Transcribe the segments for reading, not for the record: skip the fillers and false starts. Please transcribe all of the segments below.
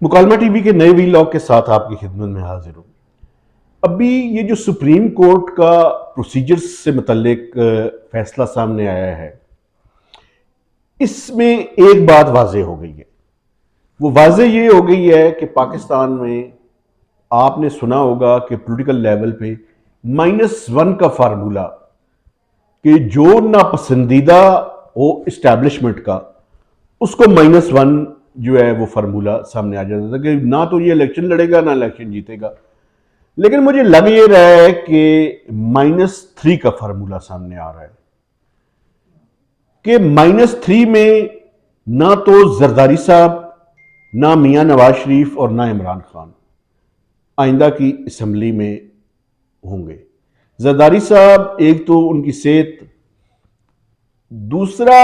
मुकालमा TV के नए vlog के साथ आपकी खिदमत में हाजिर हूँ। अभी ये जो सुप्रीम कोर्ट का प्रोसीजर्स से मुतल्लिक फैसला सामने आया है, इसमें एक बात वाज़ेह हो गई है। वो वाज़ेह ये हो गई है कि पाकिस्तान में आपने सुना होगा कि पॉलिटिकल लेवल पे -1 का फार्मूला, कि जो नापसंदीदा हो इस्टेब्लिशमेंट का, उसको -1 जो है वो फार्मूला सामने आ जाता था कि ना तो ये इलेक्शन लड़ेगा ना इलेक्शन जीतेगा। लेकिन मुझे लग ये रहा है कि -3 का फार्मूला सामने आ रहा है कि -3 में ना तो जरदारी साहब, ना मियां नवाज शरीफ और ना इमरान खान आइंदा की असम्बली में होंगे। जरदारी साहब, एक तो उनकी सेहत, दूसरा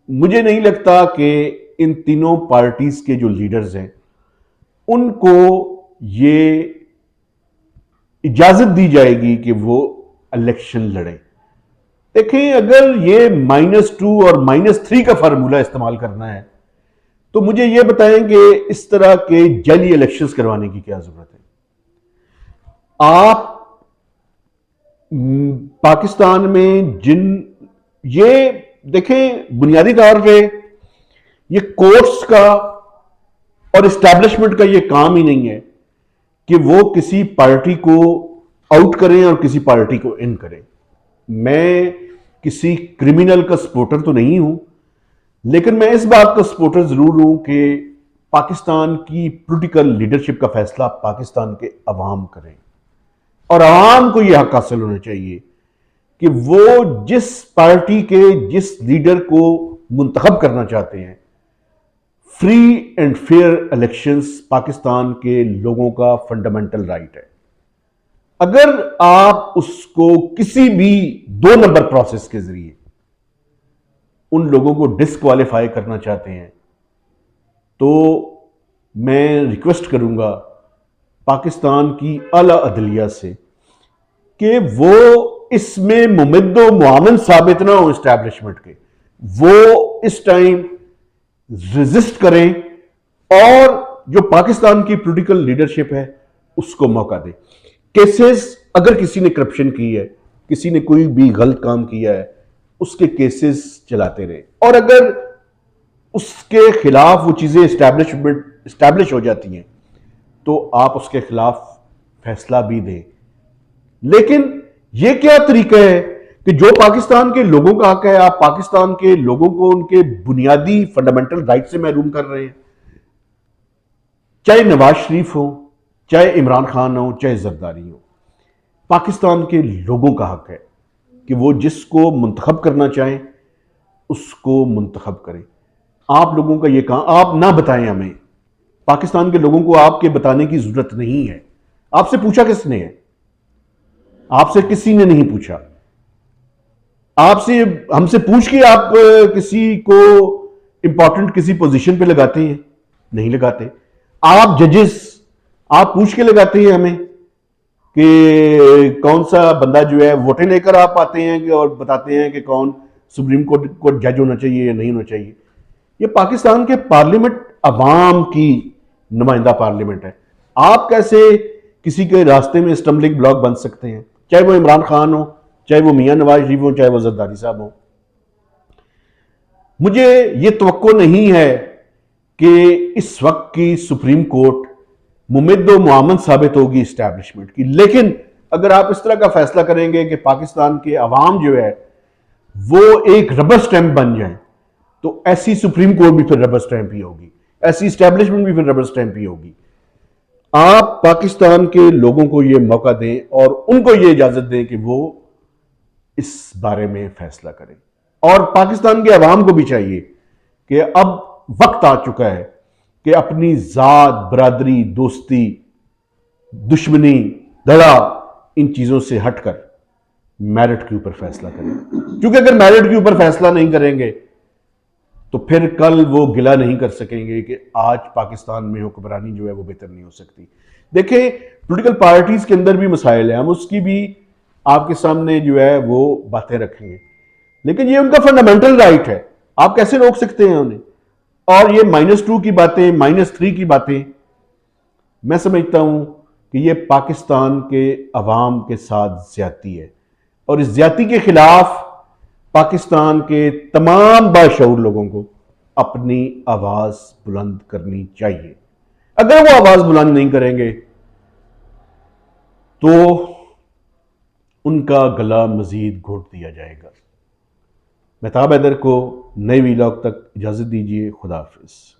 मुझे नहीं लगता कि इन तीनों पार्टीज के जो लीडर्स हैं उनको ये इजाजत दी जाएगी कि वो इलेक्शन लड़े। देखें, अगर ये -2 और -3 का फार्मूला इस्तेमाल करना है तो मुझे ये बताएं कि इस तरह के जाली इलेक्शंस करवाने की क्या जरूरत है। आप पाकिस्तान में ये देखें, बुनियादी तौर पे ये कोर्ट्स का और इस्टेब्लिशमेंट का ये काम ही नहीं है कि वो किसी पार्टी को आउट करें और किसी पार्टी को इन करें। मैं किसी क्रिमिनल का सपोर्टर तो नहीं हूं, लेकिन मैं इस बात का सपोर्टर जरूर हूं कि पाकिस्तान की पॉलिटिकल लीडरशिप का फैसला पाकिस्तान के अवाम करें और अवाम को यह हक हासिल होना चाहिए कि वो जिस पार्टी के जिस लीडर को मुंतखब करना चाहते हैं, free and fair elections Pakistan के लोगों का फंडामेंटल राइट है। अगर आप उसको किसी भी 2 नंबर प्रोसेस के जरिए उन लोगों को डिस्क्वालीफाई करना चाहते हैं तो मैं रिक्वेस्ट करूंगा पाकिस्तान की आला अदलिया से कि वो इसमें मुमिद्दो मुआवन साबित ना हो इस्टेब्लिशमेंट के, वो इस टाइम रेजिस्ट करें और जो पाकिस्तान की पॉलिटिकल लीडरशिप है उसको मौका दें। केसेस, अगर किसी ने करप्शन की है, किसी ने कोई भी गलत काम किया है, उसके केसेस चलाते रहे, और अगर उसके खिलाफ वो चीजें इस्टेब्लिश हो जाती हैं तो आप उसके खिलाफ फैसला भी दें। लेकिन यह क्या तरीका है कि जो पाकिस्तान के लोगों का हक है, आप पाकिस्तान के लोगों को उनके बुनियादी फंडामेंटल राइट से महरूम कर रहे हैं। चाहे नवाज शरीफ हो, चाहे इमरान खान हो, चाहे जरदारी हो, पाकिस्तान के लोगों का हक है कि वो जिसको मुंतखब करना चाहें उसको मुंतखब करें। आप लोगों का ये काम आप ना बताएं हमें, पाकिस्तान के लोगों को आपके बताने की जरूरत नहीं है। आपसे पूछा किसने है? आपसे किसी ने नहीं पूछा। आपसे हमसे पूछ के आप किसी को इंपॉर्टेंट किसी पोजीशन पे लगाते हैं? नहीं लगाते। आप जजेस, आप पूछ के लगाते हैं हमें कि कौन सा बंदा जो है, वोटें लेकर आप आते हैं और बताते हैं कि कौन सुप्रीम कोर्ट को जज होना चाहिए या नहीं होना चाहिए। ये पाकिस्तान के पार्लियामेंट अवाम की नुमाइंदा पार्लियामेंट है। आप कैसे किसी के रास्ते में स्टम्बलिंग ब्लॉक बन सकते हैं? चाहे वो इमरान खान हो, चाहे वो मियां नवाज शरीफ हो, चाहे वो जरदारी साहब हो। मुझे ये तवक्को नहीं है कि इस वक्त की सुप्रीम कोर्ट मुमिद्दो मुआमन साबित होगी इस्टेब्लिशमेंट की। लेकिन अगर आप इस तरह का फैसला करेंगे कि पाकिस्तान के अवाम जो है वो एक रबर स्टैंप बन जाए, तो ऐसी सुप्रीम कोर्ट भी फिर रबर स्टैंप ही होगी, ऐसी इस्टेब्लिशमेंट भी फिर रबर स्टैंप ही होगी। आप पाकिस्तान के लोगों को यह मौका दें और उनको यह इजाजत दें कि वो इस बारे में फैसला करें। और पाकिस्तान के अवाम को भी चाहिए कि अब वक्त आ चुका है कि अपनी जात, बरादरी, दोस्ती, दुश्मनी, दड़ा, इन चीजों से हटकर मेरिट के ऊपर फैसला करें। क्योंकि अगर मेरिट के ऊपर फैसला नहीं करेंगे तो फिर कल वो गिला नहीं कर सकेंगे कि आज पाकिस्तान में हुक्मरानी जो है वो बेहतर नहीं हो सकती। देखिए, पॉलिटिकल पार्टीज के अंदर भी मसाइल है, हम उसकी भी आपके सामने जो है वो बातें रखेंगे, लेकिन ये उनका फंडामेंटल राइट है। आप कैसे रोक सकते हैं उन्हें? और ये -2 की बातें, -3 की बातें, मैं समझता हूं कि ये पाकिस्तान के अवाम के साथ ज्यादती है और इस ज्यादती के खिलाफ पाकिस्तान के तमाम बाशऊर लोगों को अपनी आवाज बुलंद करनी चाहिए। अगर वो आवाज बुलंद नहीं करेंगे तो उनका गला मजीद घोट दिया जाएगा। मेहताब हैदर को नए वीलॉग तक इजाजत दीजिए। खुदा हाफिज।